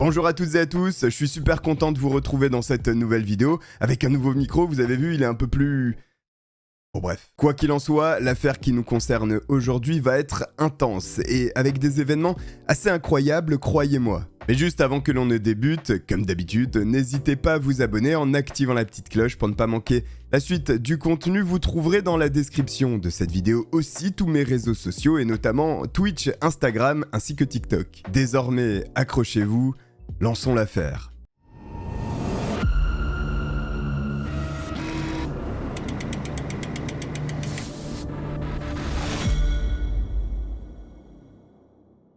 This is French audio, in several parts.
Bonjour à toutes et à tous, je suis super content de vous retrouver dans cette nouvelle vidéo. Avec un nouveau micro, vous avez vu, il est un peu plus... Bon bref. Quoi qu'il en soit, l'affaire qui nous concerne aujourd'hui va être intense et avec des événements assez incroyables, croyez-moi. Mais juste avant que l'on ne débute, comme d'habitude, n'hésitez pas à vous abonner en activant la petite cloche pour ne pas manquer la suite du contenu. Vous trouverez dans la description de cette vidéo aussi tous mes réseaux sociaux et notamment Twitch, Instagram ainsi que TikTok. Désormais, accrochez-vous, lançons l'affaire.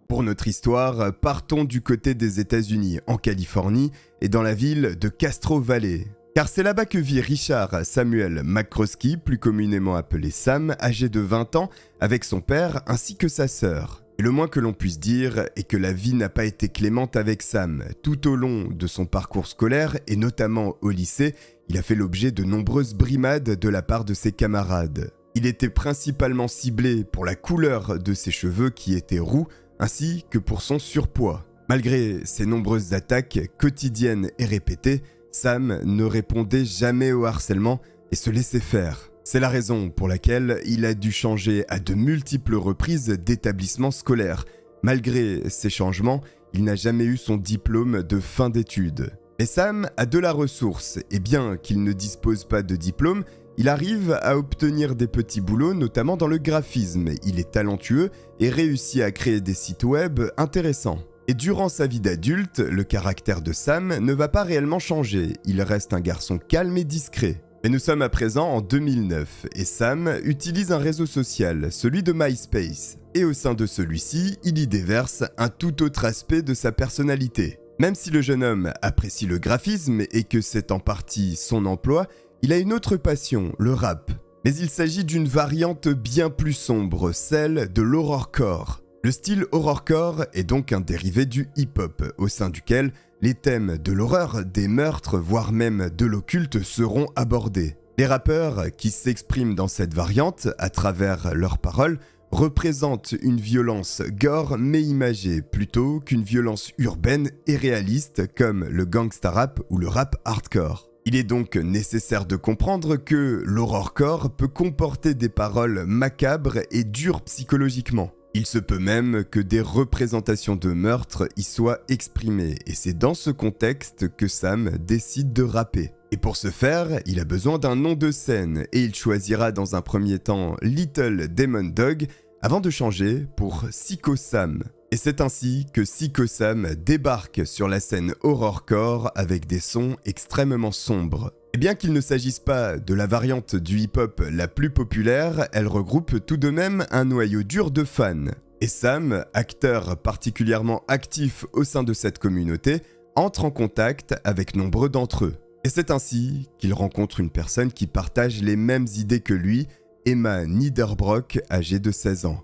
Pour notre histoire, partons du côté des États-Unis, en Californie et dans la ville de Castro Valley. Car c'est là-bas que vit Richard Samuel McCroskey, plus communément appelé Sam, âgé de 20 ans, avec son père ainsi que sa sœur. Et le moins que l'on puisse dire est que la vie n'a pas été clémente avec Sam. Tout au long de son parcours scolaire, et notamment au lycée, il a fait l'objet de nombreuses brimades de la part de ses camarades. Il était principalement ciblé pour la couleur de ses cheveux qui étaient roux, ainsi que pour son surpoids. Malgré ces nombreuses attaques quotidiennes et répétées, Sam ne répondait jamais au harcèlement et se laissait faire. C'est la raison pour laquelle il a dû changer à de multiples reprises d'établissement scolaire. Malgré ces changements, il n'a jamais eu son diplôme de fin d'études. Mais Sam a de la ressource, et bien qu'il ne dispose pas de diplôme, il arrive à obtenir des petits boulots, notamment dans le graphisme. Il est talentueux et réussit à créer des sites web intéressants. Et durant sa vie d'adulte, le caractère de Sam ne va pas réellement changer. Il reste un garçon calme et discret. Mais nous sommes à présent en 2009 et Sam utilise un réseau social, celui de MySpace. Et au sein de celui-ci, il y déverse un tout autre aspect de sa personnalité. Même si le jeune homme apprécie le graphisme et que c'est en partie son emploi, il a une autre passion, le rap. Mais il s'agit d'une variante bien plus sombre, celle de l'horrorcore. Le style horrorcore est donc un dérivé du hip-hop, au sein duquel les thèmes de l'horreur, des meurtres, voire même de l'occulte seront abordés. Les rappeurs qui s'expriment dans cette variante, à travers leurs paroles, représentent une violence gore mais imagée, plutôt qu'une violence urbaine et réaliste comme le gangsta rap ou le rap hardcore. Il est donc nécessaire de comprendre que l'horrorcore peut comporter des paroles macabres et dures psychologiquement. Il se peut même que des représentations de meurtre y soient exprimées, et c'est dans ce contexte que Sam décide de rapper. Et pour ce faire, il a besoin d'un nom de scène, et il choisira dans un premier temps Little Demon Dog, avant de changer pour Psycho Sam. Et c'est ainsi que Psycho Sam débarque sur la scène horrorcore avec des sons extrêmement sombres. Et bien qu'il ne s'agisse pas de la variante du hip-hop la plus populaire, elle regroupe tout de même un noyau dur de fans. Et Sam, acteur particulièrement actif au sein de cette communauté, entre en contact avec nombreux d'entre eux. Et c'est ainsi qu'il rencontre une personne qui partage les mêmes idées que lui, Emma Niederbrock, âgée de 16 ans.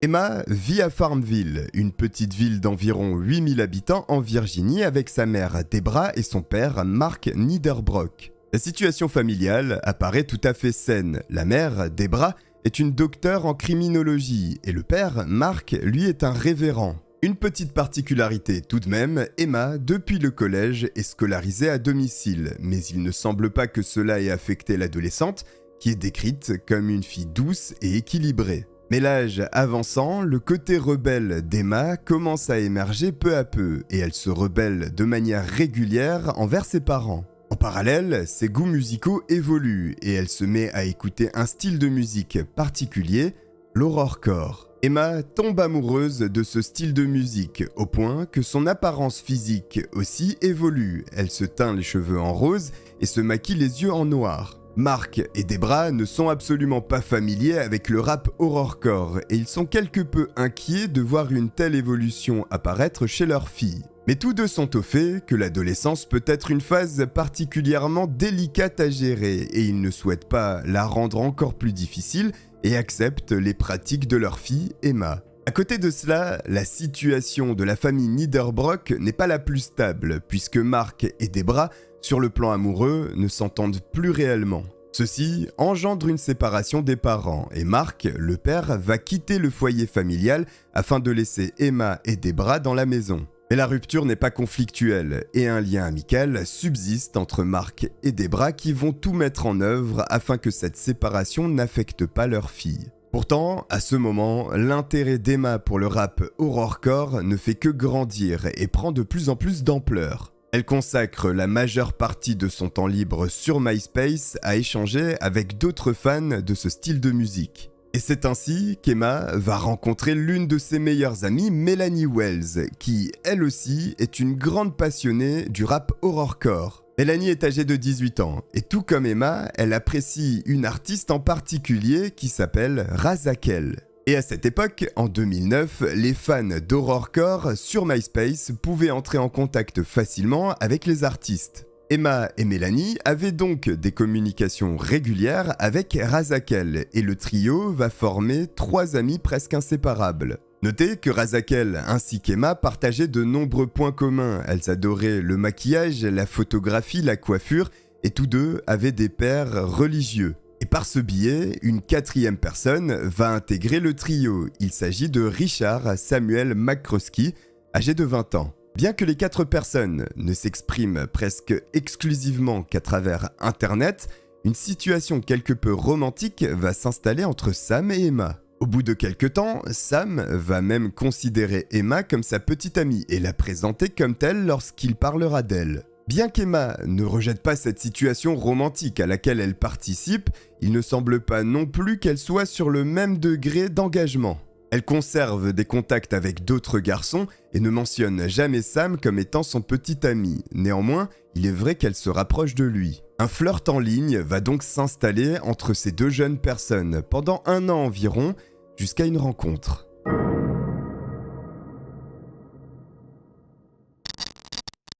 Emma vit à Farmville, une petite ville d'environ 8000 habitants en Virginie avec sa mère Debra et son père Mark Niederbrock. La situation familiale apparaît tout à fait saine. La mère, Debra, est une docteure en criminologie et le père, Mark, lui est un révérend. Une petite particularité tout de même, Emma, depuis le collège, est scolarisée à domicile, mais il ne semble pas que cela ait affecté l'adolescente, qui est décrite comme une fille douce et équilibrée. Mais l'âge avançant, le côté rebelle d'Emma commence à émerger peu à peu, et elle se rebelle de manière régulière envers ses parents. En parallèle, ses goûts musicaux évoluent, et elle se met à écouter un style de musique particulier, l'horrorcore. Emma tombe amoureuse de ce style de musique, au point que son apparence physique aussi évolue. Elle se teint les cheveux en rose et se maquille les yeux en noir. Mark et Debra ne sont absolument pas familiers avec le rap horrorcore et ils sont quelque peu inquiets de voir une telle évolution apparaître chez leur fille. Mais tous deux sont au fait que l'adolescence peut être une phase particulièrement délicate à gérer et ils ne souhaitent pas la rendre encore plus difficile et acceptent les pratiques de leur fille, Emma. À côté de cela, la situation de la famille Niederbrock n'est pas la plus stable puisque Mark et Debra, sur le plan amoureux, ne s'entendent plus réellement. Ceci engendre une séparation des parents et Mark, le père, va quitter le foyer familial afin de laisser Emma et Debra dans la maison. Mais la rupture n'est pas conflictuelle et un lien amical subsiste entre Mark et Debra qui vont tout mettre en œuvre afin que cette séparation n'affecte pas leur fille. Pourtant, à ce moment, l'intérêt d'Emma pour le rap horrorcore ne fait que grandir et prend de plus en plus d'ampleur. Elle consacre la majeure partie de son temps libre sur MySpace à échanger avec d'autres fans de ce style de musique. Et c'est ainsi qu'Emma va rencontrer l'une de ses meilleures amies, Melanie Wells, qui, elle aussi, est une grande passionnée du rap horrorcore. Melanie est âgée de 18 ans, et tout comme Emma, elle apprécie une artiste en particulier qui s'appelle Razakel. Et à cette époque, en 2009, les fans d'horrorcore sur MySpace pouvaient entrer en contact facilement avec les artistes. Emma et Melanie avaient donc des communications régulières avec Razakel, et le trio va former 3 amis presque inséparables. Notez que Razakel ainsi qu'Emma partageaient de nombreux points communs. Elles adoraient le maquillage, la photographie, la coiffure, et tous deux avaient des pères religieux. Et par ce biais, une 4e personne va intégrer le trio. Il s'agit de Richard Samuel McCroskey, âgé de 20 ans. Bien que les 4 personnes ne s'expriment presque exclusivement qu'à travers Internet, une situation quelque peu romantique va s'installer entre Sam et Emma. Au bout de quelques temps, Sam va même considérer Emma comme sa petite amie et la présenter comme telle lorsqu'il parlera d'elle. Bien qu'Emma ne rejette pas cette situation romantique à laquelle elle participe, il ne semble pas non plus qu'elle soit sur le même degré d'engagement. Elle conserve des contacts avec d'autres garçons et ne mentionne jamais Sam comme étant son petit ami. Néanmoins, il est vrai qu'elle se rapproche de lui. Un flirt en ligne va donc s'installer entre ces 2 jeunes personnes pendant 1 an environ, jusqu'à une rencontre.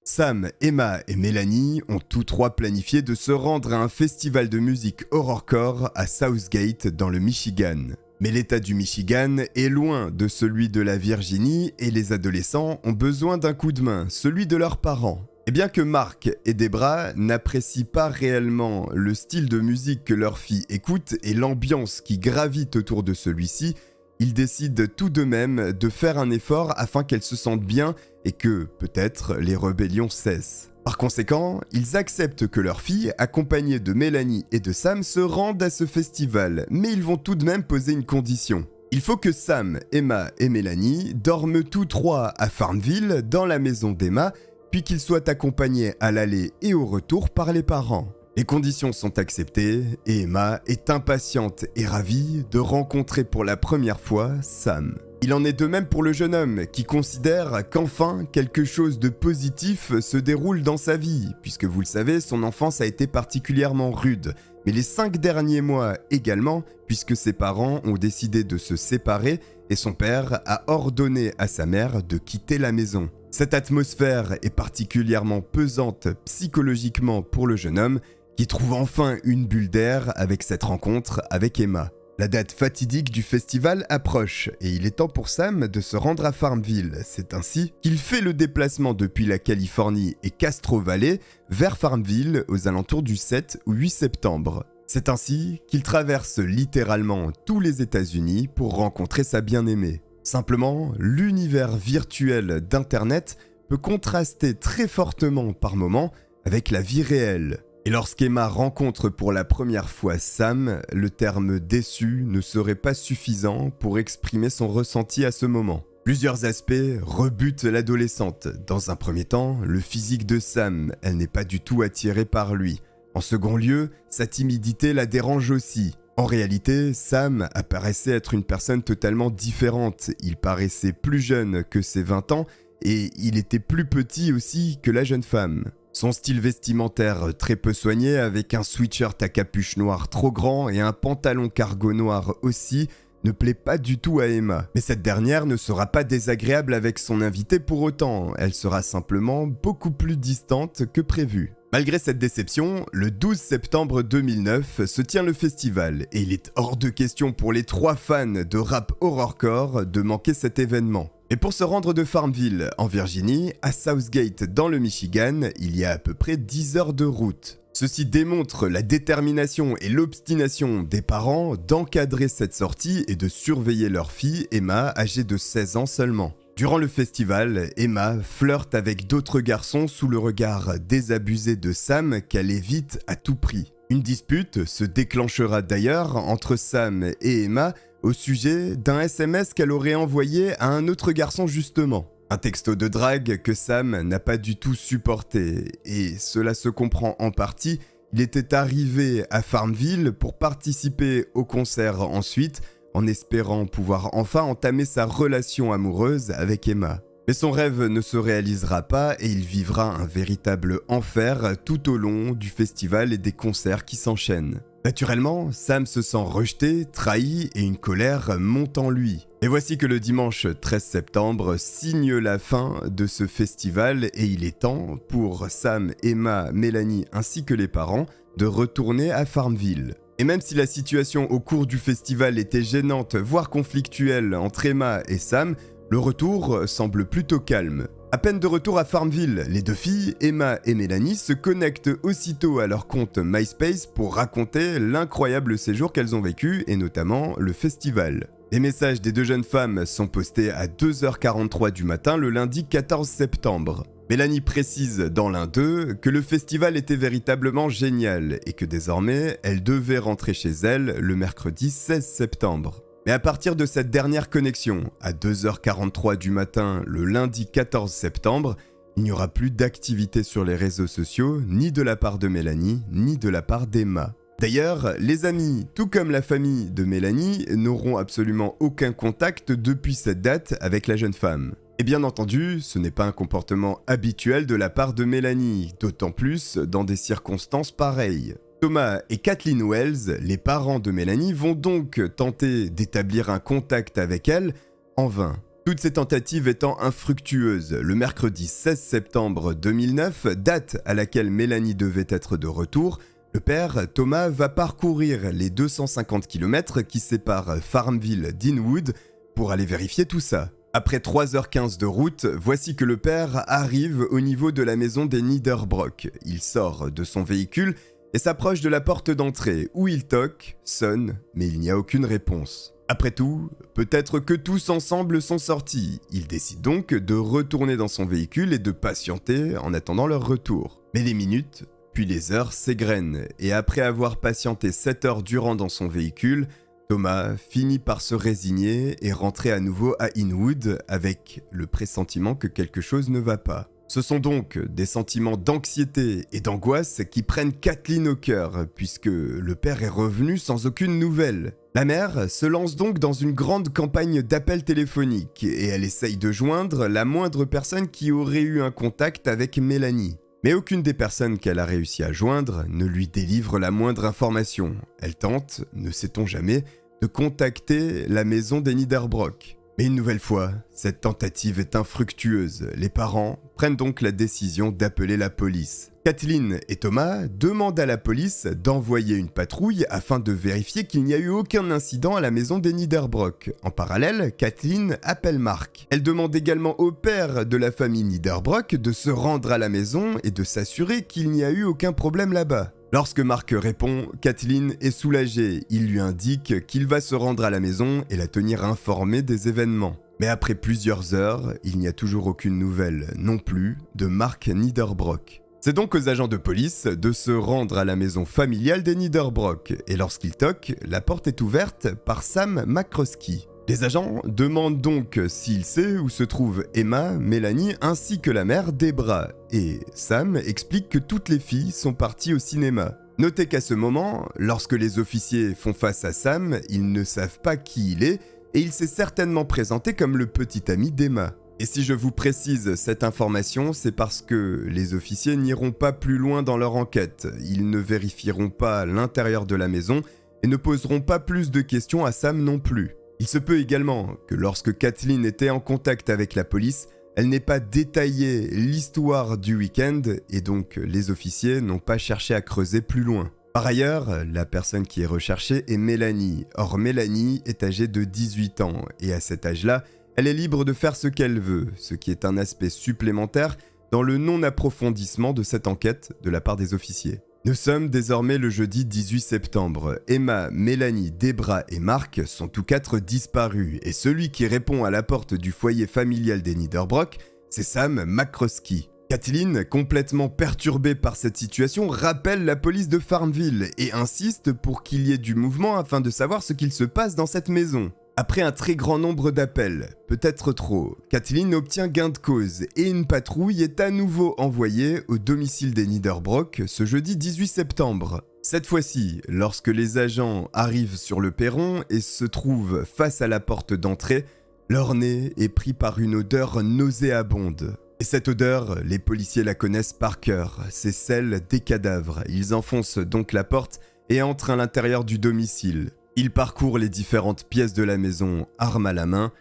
Sam, Emma et Melanie ont tous 3 planifié de se rendre à un festival de musique horrorcore à Southgate dans le Michigan. Mais l'État du Michigan est loin de celui de la Virginie et les adolescents ont besoin d'un coup de main, celui de leurs parents. Et bien que Mark et Debra n'apprécient pas réellement le style de musique que leur fille écoute et l'ambiance qui gravite autour de celui-ci, ils décident tout de même de faire un effort afin qu'elle se sente bien et que, peut-être, les rébellions cessent. Par conséquent, ils acceptent que leur fille, accompagnée de Melanie et de Sam, se rende à ce festival, mais ils vont tout de même poser une condition. Il faut que Sam, Emma et Melanie dorment tous 3 à Farmville, dans la maison d'Emma, puis qu'ils soient accompagnés à l'aller et au retour par les parents. Les conditions sont acceptées et Emma est impatiente et ravie de rencontrer pour la première fois Sam. Il en est de même pour le jeune homme qui considère qu'enfin quelque chose de positif se déroule dans sa vie, puisque vous le savez, son enfance a été particulièrement rude, mais les 5 derniers mois également, puisque ses parents ont décidé de se séparer et son père a ordonné à sa mère de quitter la maison. Cette atmosphère est particulièrement pesante psychologiquement pour le jeune homme qui trouve enfin une bulle d'air avec cette rencontre avec Emma. La date fatidique du festival approche et il est temps pour Sam de se rendre à Farmville. C'est ainsi qu'il fait le déplacement depuis la Californie et Castro Valley vers Farmville aux alentours du 7 ou 8 septembre. C'est ainsi qu'il traverse littéralement tous les États-Unis pour rencontrer sa bien-aimée. Simplement, l'univers virtuel d'Internet peut contraster très fortement par moments avec la vie réelle. Et lorsqu'Emma rencontre pour la première fois Sam, le terme « déçu » ne serait pas suffisant pour exprimer son ressenti à ce moment. Plusieurs aspects rebutent l'adolescente. Dans un premier temps, le physique de Sam, elle n'est pas du tout attirée par lui. En second lieu, sa timidité la dérange aussi. En réalité, Sam apparaissait être une personne totalement différente. Il paraissait plus jeune que ses 20 ans et il était plus petit aussi que la jeune femme. Son style vestimentaire très peu soigné avec un sweatshirt à capuche noire trop grand et un pantalon cargo noir aussi ne plaît pas du tout à Emma. Mais cette dernière ne sera pas désagréable avec son invité pour autant, elle sera simplement beaucoup plus distante que prévu. Malgré cette déception, le 12 septembre 2009 se tient le festival et il est hors de question pour les 3 fans de rap horrorcore de manquer cet événement. Et pour se rendre de Farmville, en Virginie, à Southgate, dans le Michigan, il y a à peu près 10 heures de route. Ceci démontre la détermination et l'obstination des parents d'encadrer cette sortie et de surveiller leur fille, Emma, âgée de 16 ans seulement. Durant le festival, Emma flirte avec d'autres garçons sous le regard désabusé de Sam qu'elle évite à tout prix. Une dispute se déclenchera d'ailleurs entre Sam et Emma au sujet d'un SMS qu'elle aurait envoyé à un autre garçon justement. Un texto de drague que Sam n'a pas du tout supporté, et cela se comprend en partie, il était arrivé à Farmville pour participer au concert ensuite, en espérant pouvoir enfin entamer sa relation amoureuse avec Emma. Mais son rêve ne se réalisera pas et il vivra un véritable enfer tout au long du festival et des concerts qui s'enchaînent. Naturellement, Sam se sent rejeté, trahi et une colère monte en lui. Et voici que le dimanche 13 septembre signe la fin de ce festival et il est temps pour Sam, Emma, Mélanie ainsi que les parents de retourner à Farmville. Et même si la situation au cours du festival était gênante, voire conflictuelle entre Emma et Sam, le retour semble plutôt calme. À peine de retour à Farmville, les deux filles, Emma et Mélanie, se connectent aussitôt à leur compte MySpace pour raconter l'incroyable séjour qu'elles ont vécu et notamment le festival. Les messages des deux jeunes femmes sont postés à 2h43 du matin le lundi 14 septembre. Mélanie précise dans l'un d'eux que le festival était véritablement génial et que désormais elle devait rentrer chez elle le mercredi 16 septembre. Mais à partir de cette dernière connexion, à 2h43 du matin le lundi 14 septembre, il n'y aura plus d'activité sur les réseaux sociaux, ni de la part de Mélanie, ni de la part d'Emma. D'ailleurs, les amis, tout comme la famille de Mélanie, n'auront absolument aucun contact depuis cette date avec la jeune femme. Et bien entendu, ce n'est pas un comportement habituel de la part de Mélanie, d'autant plus dans des circonstances pareilles. Thomas et Kathleen Wells, les parents de Mélanie, vont donc tenter d'établir un contact avec elle en vain. Toutes ces tentatives étant infructueuses, le mercredi 16 septembre 2009, date à laquelle Mélanie devait être de retour, le père, Thomas, va parcourir les 250 km qui séparent Farmville d'Inwood pour aller vérifier tout ça. Après 3h15 de route, voici que le père arrive au niveau de la maison des Niederbrock. Il sort de son véhicule et s'approche de la porte d'entrée où il toque, sonne, mais il n'y a aucune réponse. Après tout, peut-être que tous ensemble sont sortis. Il décide donc de retourner dans son véhicule et de patienter en attendant leur retour. Mais les minutes, puis les heures s'égrènent et après avoir patienté 7 heures durant dans son véhicule, Thomas finit par se résigner et rentrer à nouveau à Inwood avec le pressentiment que quelque chose ne va pas. Ce sont donc des sentiments d'anxiété et d'angoisse qui prennent Kathleen au cœur, puisque le père est revenu sans aucune nouvelle. La mère se lance donc dans une grande campagne d'appels téléphoniques et elle essaye de joindre la moindre personne qui aurait eu un contact avec Mélanie. Mais aucune des personnes qu'elle a réussi à joindre ne lui délivre la moindre information. Elle tente, ne sait-on jamais, de contacter la maison des Niederbrock. Mais une nouvelle fois, cette tentative est infructueuse. Les parents prennent donc la décision d'appeler la police. Kathleen et Thomas demandent à la police d'envoyer une patrouille afin de vérifier qu'il n'y a eu aucun incident à la maison des Niederbrock. En parallèle, Kathleen appelle Mark. Elle demande également au père de la famille Niederbrock de se rendre à la maison et de s'assurer qu'il n'y a eu aucun problème là-bas. Lorsque Mark répond, Kathleen est soulagée. Il lui indique qu'il va se rendre à la maison et la tenir informée des événements. Mais après plusieurs heures, il n'y a toujours aucune nouvelle, non plus, de Mark Niederbrock. C'est donc aux agents de police de se rendre à la maison familiale des Niederbrock, et lorsqu'ils toquent, la porte est ouverte par Sam McCroskey. Les agents demandent donc s'il sait où se trouvent Emma, Mélanie ainsi que la mère Debra, et Sam explique que toutes les filles sont parties au cinéma. Notez qu'à ce moment, lorsque les officiers font face à Sam, ils ne savent pas qui il est, et il s'est certainement présenté comme le petit ami d'Emma. Et si je vous précise cette information, c'est parce que les officiers n'iront pas plus loin dans leur enquête. Ils ne vérifieront pas l'intérieur de la maison et ne poseront pas plus de questions à Sam non plus. Il se peut également que lorsque Kathleen était en contact avec la police, elle n'ait pas détaillé l'histoire du week-end et donc les officiers n'ont pas cherché à creuser plus loin. Par ailleurs, la personne qui est recherchée est Mélanie. Or Mélanie est âgée de 18 ans et à cet âge-là, elle est libre de faire ce qu'elle veut, ce qui est un aspect supplémentaire dans le non-approfondissement de cette enquête de la part des officiers. Nous sommes désormais le jeudi 18 septembre. Emma, Mélanie, Debra et Mark sont tous quatre disparus et celui qui répond à la porte du foyer familial des Niederbrock, c'est Sam McCroskey. Kathleen, complètement perturbée par cette situation, rappelle la police de Farmville et insiste pour qu'il y ait du mouvement afin de savoir ce qu'il se passe dans cette maison. Après un très grand nombre d'appels, peut-être trop, Kathleen obtient gain de cause et une patrouille est à nouveau envoyée au domicile des Niederbrock ce jeudi 18 septembre. Cette fois-ci, lorsque les agents arrivent sur le perron et se trouvent face à la porte d'entrée, leur nez est pris par une odeur nauséabonde. Et cette odeur, les policiers la connaissent par cœur, c'est celle des cadavres. Ils enfoncent donc la porte et entrent à l'intérieur du domicile. Ils parcourent les différentes pièces de la maison, arme à la main,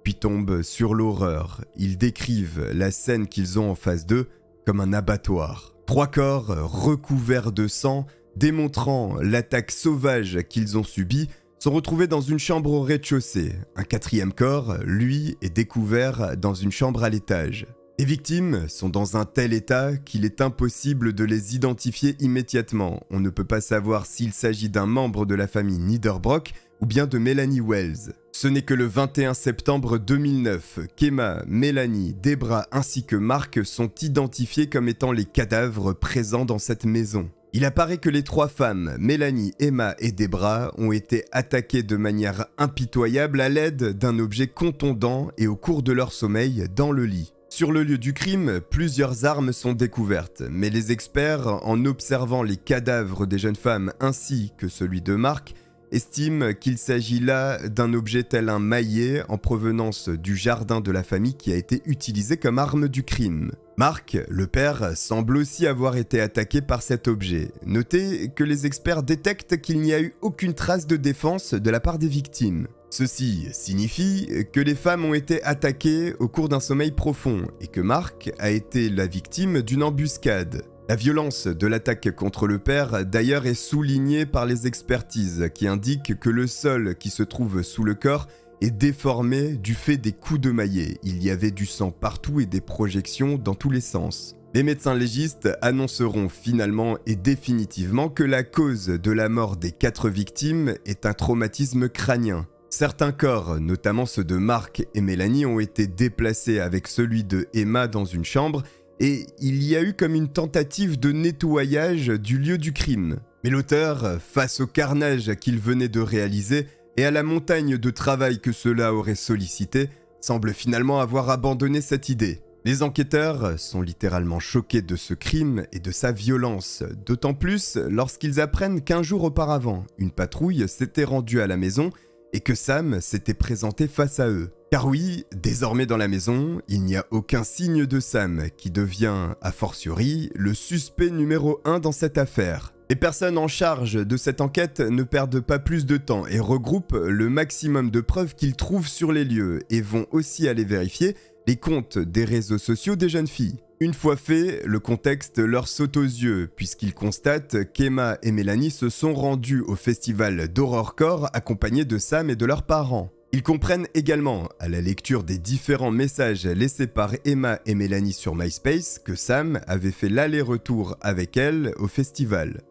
puis tombent sur l'horreur. Ils décrivent la scène qu'ils ont en face d'eux comme un abattoir. 3 corps recouverts de sang, démontrant l'attaque sauvage qu'ils ont subie, sont retrouvés dans une chambre au rez-de-chaussée. Un 4e corps, lui, est découvert dans une chambre à l'étage. Les victimes sont dans un tel état qu'il est impossible de les identifier immédiatement. On ne peut pas savoir s'il s'agit d'un membre de la famille Niederbrock ou bien de Melanie Wells. Ce n'est que le 21 septembre 2009 qu'Emma, Mélanie, Debra ainsi que Mark sont identifiés comme étant les cadavres présents dans cette maison. Il apparaît que les 3 femmes, Mélanie, Emma et Debra, ont été attaquées de manière impitoyable à l'aide d'un objet contondant et au cours de leur sommeil dans le lit. Sur le lieu du crime, plusieurs armes sont découvertes, mais les experts, en observant les cadavres des jeunes femmes ainsi que celui de Mark, estiment qu'il s'agit là d'un objet tel un maillet en provenance du jardin de la famille qui a été utilisé comme arme du crime. Mark, le père, semble aussi avoir été attaqué par cet objet. Notez que les experts détectent qu'il n'y a eu aucune trace de défense de la part des victimes. Ceci signifie que les femmes ont été attaquées au cours d'un sommeil profond et que Mark a été la victime d'une embuscade. La violence de l'attaque contre le père d'ailleurs est soulignée par les expertises qui indiquent que le sol qui se trouve sous le corps est déformé du fait des coups de maillet. Il y avait du sang partout et des projections dans tous les sens. Les médecins légistes annonceront finalement et définitivement que la cause de la mort des 4 victimes est un traumatisme crânien. Certains corps, notamment ceux de Mark et Mélanie, ont été déplacés avec celui de Emma dans une chambre et il y a eu comme une tentative de nettoyage du lieu du crime. Mais l'auteur, face au carnage qu'il venait de réaliser et à la montagne de travail que cela aurait sollicité, semble finalement avoir abandonné cette idée. Les enquêteurs sont littéralement choqués de ce crime et de sa violence, d'autant plus lorsqu'ils apprennent qu'1 jour auparavant, une patrouille s'était rendue à la maison et que Sam s'était présenté face à eux. Car oui, désormais dans la maison, il n'y a aucun signe de Sam, qui devient, a fortiori, le suspect numéro 1 dans cette affaire. Les personnes en charge de cette enquête ne perdent pas plus de temps et regroupent le maximum de preuves qu'ils trouvent sur les lieux et vont aussi aller vérifier les comptes des réseaux sociaux des jeunes filles. Une fois fait, le contexte leur saute aux yeux puisqu'ils constatent qu'Emma et Mélanie se sont rendues au festival d'Horrorcore accompagnées de Sam et de leurs parents. Ils comprennent également, à la lecture des différents messages laissés par Emma et Mélanie sur MySpace, que Sam avait fait l'aller-retour avec elles au festival.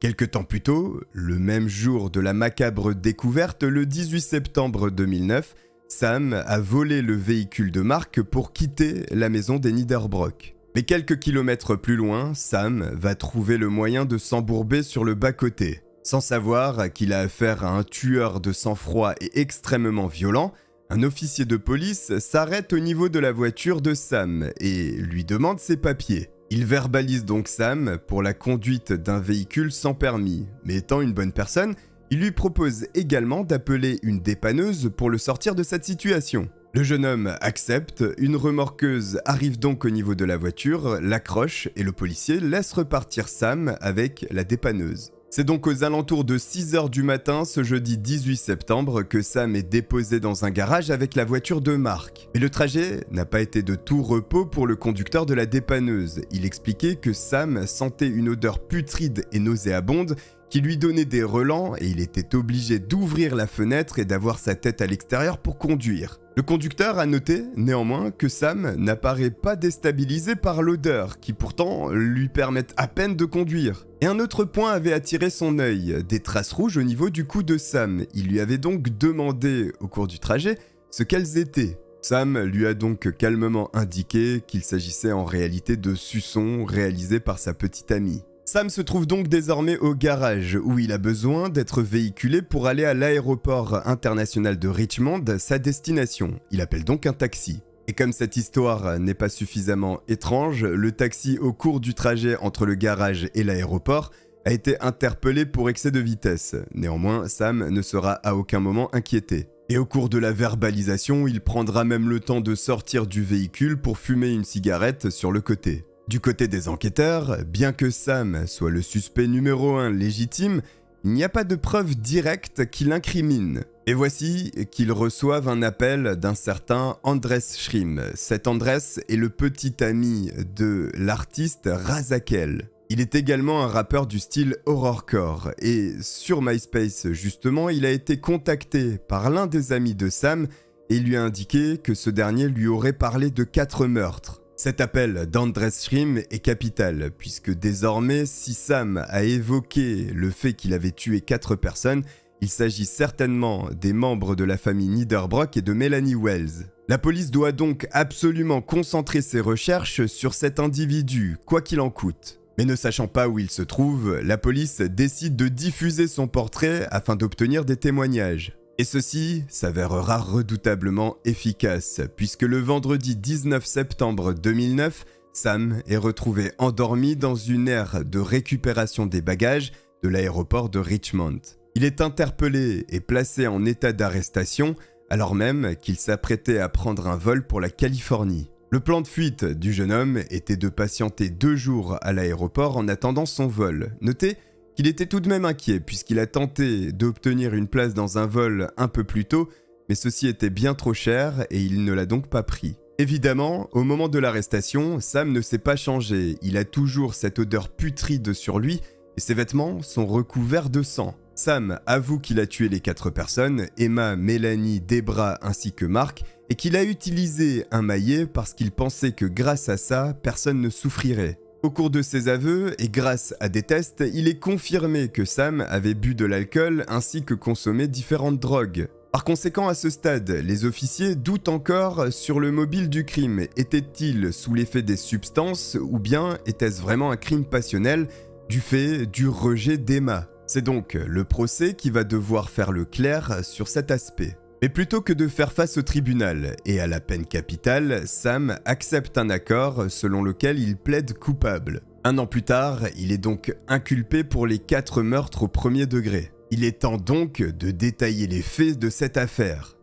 Quelque temps plus tôt, le même jour de la macabre découverte, le 18 septembre 2009, Sam a volé le véhicule de Mark pour quitter la maison des Niederbrock. Mais quelques kilomètres plus loin, Sam va trouver le moyen de s'embourber sur le bas-côté. Sans savoir qu'il a affaire à un tueur de sang-froid et extrêmement violent, un officier de police s'arrête au niveau de la voiture de Sam et lui demande ses papiers. Il verbalise donc Sam pour la conduite d'un véhicule sans permis, mais étant une bonne personne, il lui propose également d'appeler une dépanneuse pour le sortir de cette situation. Le jeune homme accepte, une remorqueuse arrive donc au niveau de la voiture, l'accroche et le policier laisse repartir Sam avec la dépanneuse. C'est donc aux alentours de 6h du matin, ce jeudi 18 septembre, que Sam est déposé dans un garage avec la voiture de Mark. Mais le trajet n'a pas été de tout repos pour le conducteur de la dépanneuse. Il expliquait que Sam sentait une odeur putride et nauséabonde qui lui donnait des relents et il était obligé d'ouvrir la fenêtre et d'avoir sa tête à l'extérieur pour conduire. Le conducteur a noté, néanmoins, que Sam n'apparaît pas déstabilisé par l'odeur, qui pourtant lui permettent à peine de conduire. Et un autre point avait attiré son œil, des traces rouges au niveau du cou de Sam. Il lui avait donc demandé, au cours du trajet, ce qu'elles étaient. Sam lui a donc calmement indiqué qu'il s'agissait en réalité de suçons réalisés par sa petite amie. Sam se trouve donc désormais au garage où il a besoin d'être véhiculé pour aller à l'aéroport international de Richmond, sa destination. Il appelle donc un taxi. Et comme cette histoire n'est pas suffisamment étrange, le taxi au cours du trajet entre le garage et l'aéroport a été interpellé pour excès de vitesse. Néanmoins, Sam ne sera à aucun moment inquiété. Et au cours de la verbalisation, il prendra même le temps de sortir du véhicule pour fumer une cigarette sur le côté. Du côté des enquêteurs, bien que Sam soit le suspect numéro 1 légitime, il n'y a pas de preuves directes qui l'incriminent. Et voici qu'ils reçoivent un appel d'un certain Andres Schrim. Cet Andres est le petit ami de l'artiste Razakel. Il est également un rappeur du style horrorcore et sur MySpace justement, il a été contacté par l'un des amis de Sam et il lui a indiqué que ce dernier lui aurait parlé de 4 meurtres. Cet appel d'Andres Schrim est capital, puisque désormais, si Sam a évoqué le fait qu'il avait tué 4 personnes, il s'agit certainement des membres de la famille Niederbrock et de Melanie Wells. La police doit donc absolument concentrer ses recherches sur cet individu, quoi qu'il en coûte. Mais ne sachant pas où il se trouve, la police décide de diffuser son portrait afin d'obtenir des témoignages. Et ceci s'avérera redoutablement efficace, puisque le vendredi 19 septembre 2009, Sam est retrouvé endormi dans une aire de récupération des bagages de l'aéroport de Richmond. Il est interpellé et placé en état d'arrestation, alors même qu'il s'apprêtait à prendre un vol pour la Californie. Le plan de fuite du jeune homme était de patienter 2 jours à l'aéroport en attendant son vol. Notez qu'il était tout de même inquiet puisqu'il a tenté d'obtenir une place dans un vol un peu plus tôt, mais ceci était bien trop cher et il ne l'a donc pas pris. Évidemment, au moment de l'arrestation, Sam ne s'est pas changé, il a toujours cette odeur putride sur lui et ses vêtements sont recouverts de sang. Sam avoue qu'il a tué les 4 personnes, Emma, Mélanie, Debra ainsi que Mark, et qu'il a utilisé un maillet parce qu'il pensait que grâce à ça, personne ne souffrirait. Au cours de ses aveux, et grâce à des tests, il est confirmé que Sam avait bu de l'alcool ainsi que consommé différentes drogues. Par conséquent, à ce stade, les officiers doutent encore sur le mobile du crime. Était-il sous l'effet des substances ou bien était-ce vraiment un crime passionnel du fait du rejet d'Emma? C'est donc le procès qui va devoir faire le clair sur cet aspect. Mais plutôt que de faire face au tribunal et à la peine capitale, Sam accepte un accord selon lequel il plaide coupable. 1 an plus tard, il est donc inculpé pour les 4 meurtres au premier degré. Il est temps donc de détailler les faits de cette affaire.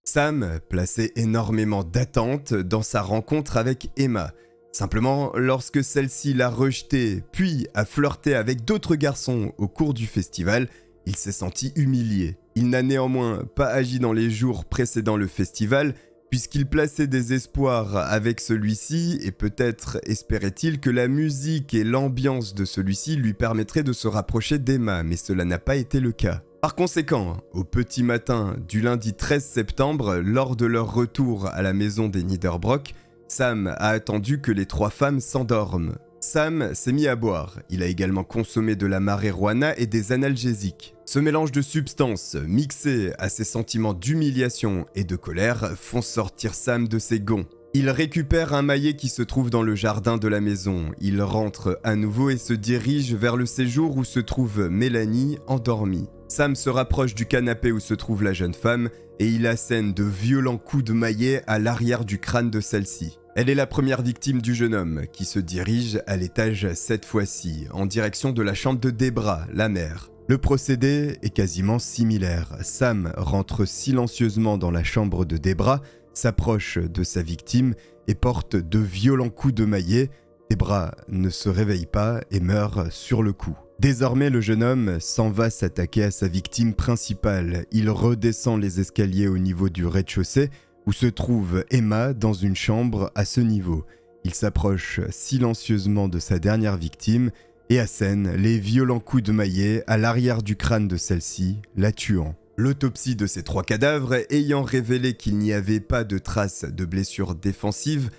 Sam plaçait énormément d'attentes dans sa rencontre avec Emma. Simplement, lorsque celle-ci l'a rejeté, puis a flirté avec d'autres garçons au cours du festival, il s'est senti humilié. Il n'a néanmoins pas agi dans les jours précédant le festival, puisqu'il plaçait des espoirs avec celui-ci et peut-être espérait-il que la musique et l'ambiance de celui-ci lui permettraient de se rapprocher d'Emma, mais cela n'a pas été le cas. Par conséquent, au petit matin du lundi 13 septembre, lors de leur retour à la maison des Niederbrock, Sam a attendu que les 3 femmes s'endorment. Sam s'est mis à boire. Il a également consommé de la marijuana et des analgésiques. Ce mélange de substances, mixé à ses sentiments d'humiliation et de colère, font sortir Sam de ses gonds. Il récupère un maillet qui se trouve dans le jardin de la maison. Il rentre à nouveau et se dirige vers le séjour où se trouve Mélanie endormie. Sam se rapproche du canapé où se trouve la jeune femme et il assène de violents coups de maillet à l'arrière du crâne de celle-ci. Elle est la première victime du jeune homme, qui se dirige à l'étage cette fois-ci, en direction de la chambre de Debra, la mère. Le procédé est quasiment similaire. Sam rentre silencieusement dans la chambre de Debra, s'approche de sa victime et porte de violents coups de maillet. Debra ne se réveille pas et meurt sur le coup. Désormais, le jeune homme s'en va s'attaquer à sa victime principale. Il redescend les escaliers au niveau du rez-de-chaussée, où se trouve Emma dans une chambre à ce niveau. Il s'approche silencieusement de sa dernière victime et assène les violents coups de maillet à l'arrière du crâne de celle-ci, la tuant. L'autopsie de ces 3 cadavres ayant révélé qu'il n'y avait pas de traces de blessures défensives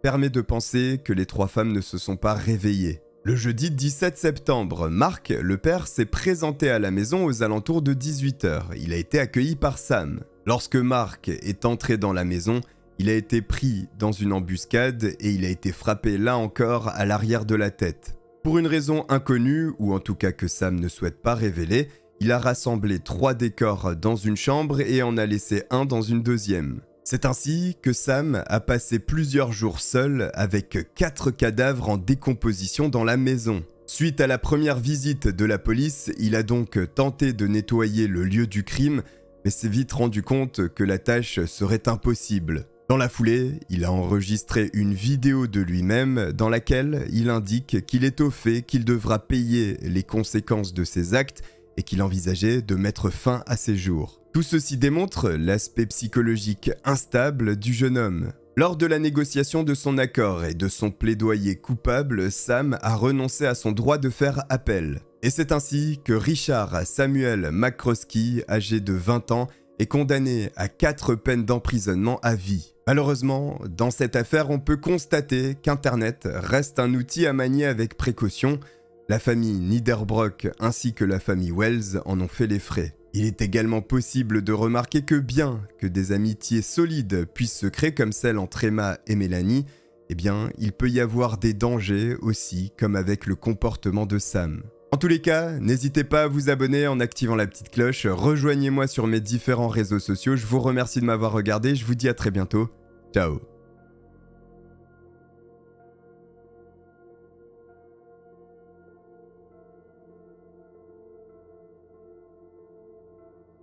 permet de penser que les 3 femmes ne se sont pas réveillées. Le jeudi 17 septembre, Mark, le père, s'est présenté à la maison aux alentours de 18h. Il a été accueilli par Sam. Lorsque Mark est entré dans la maison, il a été pris dans une embuscade et il a été frappé là encore à l'arrière de la tête. Pour une raison inconnue, ou en tout cas que Sam ne souhaite pas révéler, il a rassemblé 3 décors dans une chambre et en a laissé un dans une deuxième. C'est ainsi que Sam a passé plusieurs jours seul avec 4 cadavres en décomposition dans la maison. Suite à la première visite de la police, il a donc tenté de nettoyer le lieu du crime, mais s'est vite rendu compte que la tâche serait impossible. Dans la foulée, il a enregistré une vidéo de lui-même dans laquelle il indique qu'il est au fait qu'il devra payer les conséquences de ses actes et qu'il envisageait de mettre fin à ses jours. Tout ceci démontre l'aspect psychologique instable du jeune homme. Lors de la négociation de son accord et de son plaidoyer coupable, Sam a renoncé à son droit de faire appel. Et c'est ainsi que Richard Samuel McCroskey, âgé de 20 ans, est condamné à 4 peines d'emprisonnement à vie. Malheureusement, dans cette affaire, on peut constater qu'Internet reste un outil à manier avec précaution. La famille Niederbrock ainsi que la famille Wells en ont fait les frais. Il est également possible de remarquer que bien que des amitiés solides puissent se créer comme celle entre Emma et Mélanie, eh bien, il peut y avoir des dangers aussi, comme avec le comportement de Sam. En tous les cas, n'hésitez pas à vous abonner en activant la petite cloche, rejoignez-moi sur mes différents réseaux sociaux, je vous remercie de m'avoir regardé, je vous dis à très bientôt, ciao.